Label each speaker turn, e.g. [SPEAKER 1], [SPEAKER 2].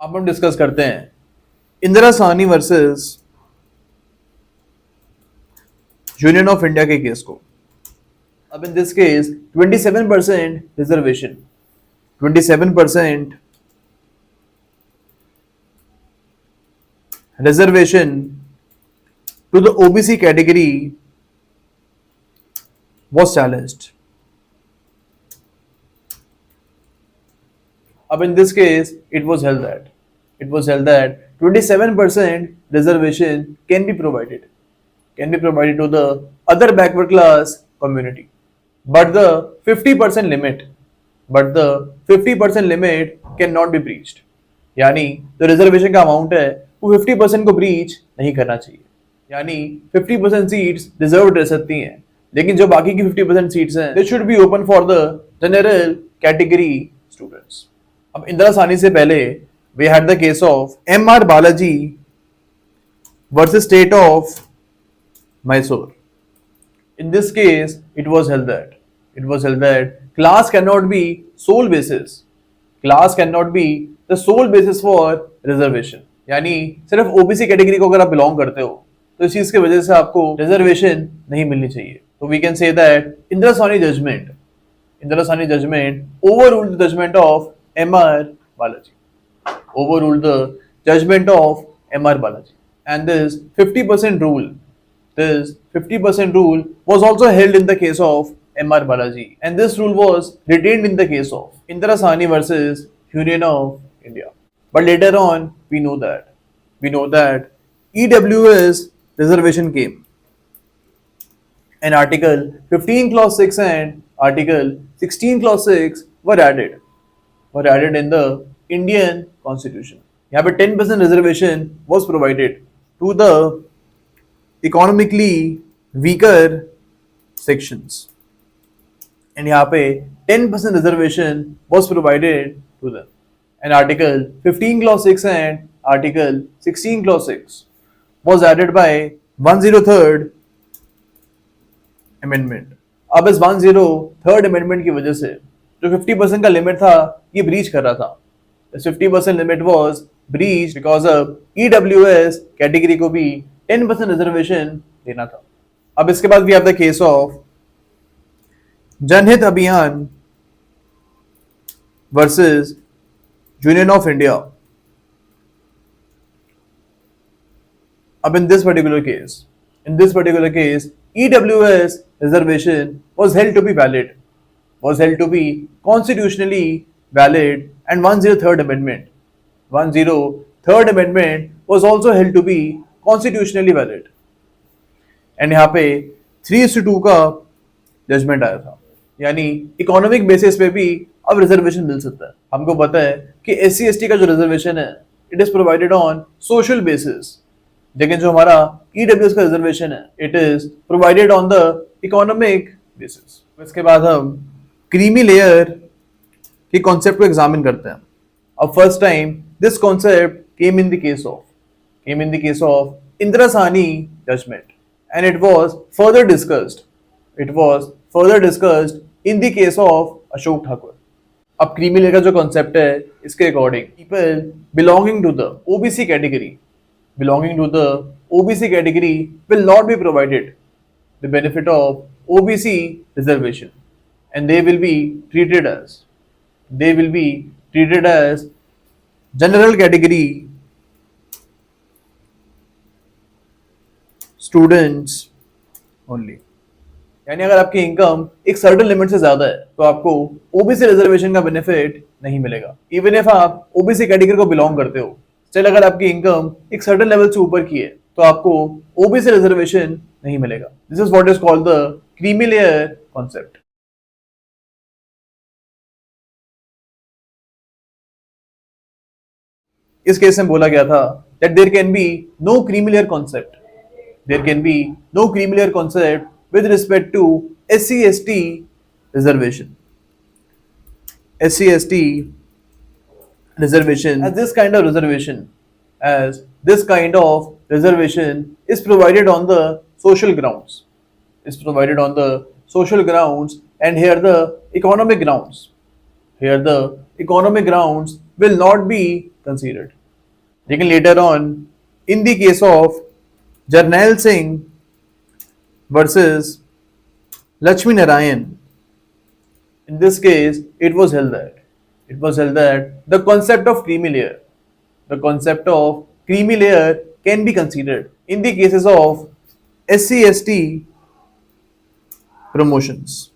[SPEAKER 1] अब हम डिस्कस करते हैं Indira Sahni versus union of India के केस को। अब in this case 27% reservation 27% reservation to the OBC category was challenged. Up in this case, it was held that 27% reservation can be provided to the other backward class community, but the 50% limit cannot be breached. यानी जो reservation का amount है वो 50% को breach नहीं करना चाहिए, यानी 50% सीट्स रिजर्व रह सकती हैं, लेकिन जो बाकी की 50% सीट्स हैं they should be open for the general category students. अब इंदिरा साहनी से पहले we had the case of M R. Balaji versus state of Mysore. In this case, it was held that class cannot be sole basis. Class cannot be the sole basis for reservation. यानी सिर्फ OBC category को अगर आप belong करते हो तो इस चीज की वजह से आपको रिजर्वेशन नहीं मिलनी चाहिए। तो we can say that Indira Sawhney judgment overruled the judgment of M.R. Balaji. Overruled the judgment of M.R. Balaji. And this 50% rule was also held in the case of M.R. Balaji, and this rule was retained in the case of Indra Sawhney versus Union of India. But later on, we know that EWS reservation came, and Article 15 Clause 6 and Article 16 Clause 6 were added in the Indian Constitution. यहाँ पे 10% reservation was provided to the economically weaker sections, and यहाँ पे 10% reservation was provided to them, and article 15 clause 6 and article 16 clause 6 was added by 103rd amendment. अब इस 103rd amendment की वजह से जो 50% का लिमिट था ये ब्रीच कर रहा था। इस 50% लिमिट वॉज ब्रीच बिकॉज अब ईडब्ल्यूएस कैटेगरी को भी 10% रिजर्वेशन देना था। अब इसके बाद we have the case of Janhit Abhiyan versus union of India. अब in this particular case EWS reservation was held to be constitutionally valid, and 103rd amendment was also held to be constitutionally valid, and यहाँ पे 3:2 का judgement आया था, यानी economic basis पे भी अब रिजर्वेशन मिल सकता है। हमको पता है कि SC/ST का जो रिजर्वेशन है it is provided on social basis, लेकिन जो हमारा EWS का रिजर्वेशन है it is provided on the economic basis. इसके बाद हम क्रीमी लेयर के कॉन्सेप्ट को एग्जामिन करते हैं। अब first time this concept came in the case of Indra Sawhney judgment, and it was further discussed in the case of Ashok Thakur. अब creamy layer का जो कॉन्सेप्ट है इसके according people belonging to the OBC category will not be provided the benefit of OBC reservation, and they will be treated as general category students only. यानी अगर आपकी income एक certain limit से ज्यादा है तो आपको ओबीसी रिजर्वेशन का बेनिफिट नहीं मिलेगा। इवन इफ आप ओबीसी कैटेगरी को बिलोंग करते हो, स्टिल अगर आपकी इनकम एक सर्टेन लेवल से ऊपर की है तो आपको ओबीसी रिजर्वेशन नहीं मिलेगा। This is what is called the creamy layer concept. इस केस में बोला गया था that there can be no creamy layer concept with respect to SC/ST reservation. SC/ST reservation as this kind of reservation is provided on the social grounds. And here the economic grounds will not be considered. Lekin later on, in the case of Jarnail Singh versus Lakshmi Narayan, in this case, it was held that the concept of creamy layer can be considered in the cases of SC/ST promotions.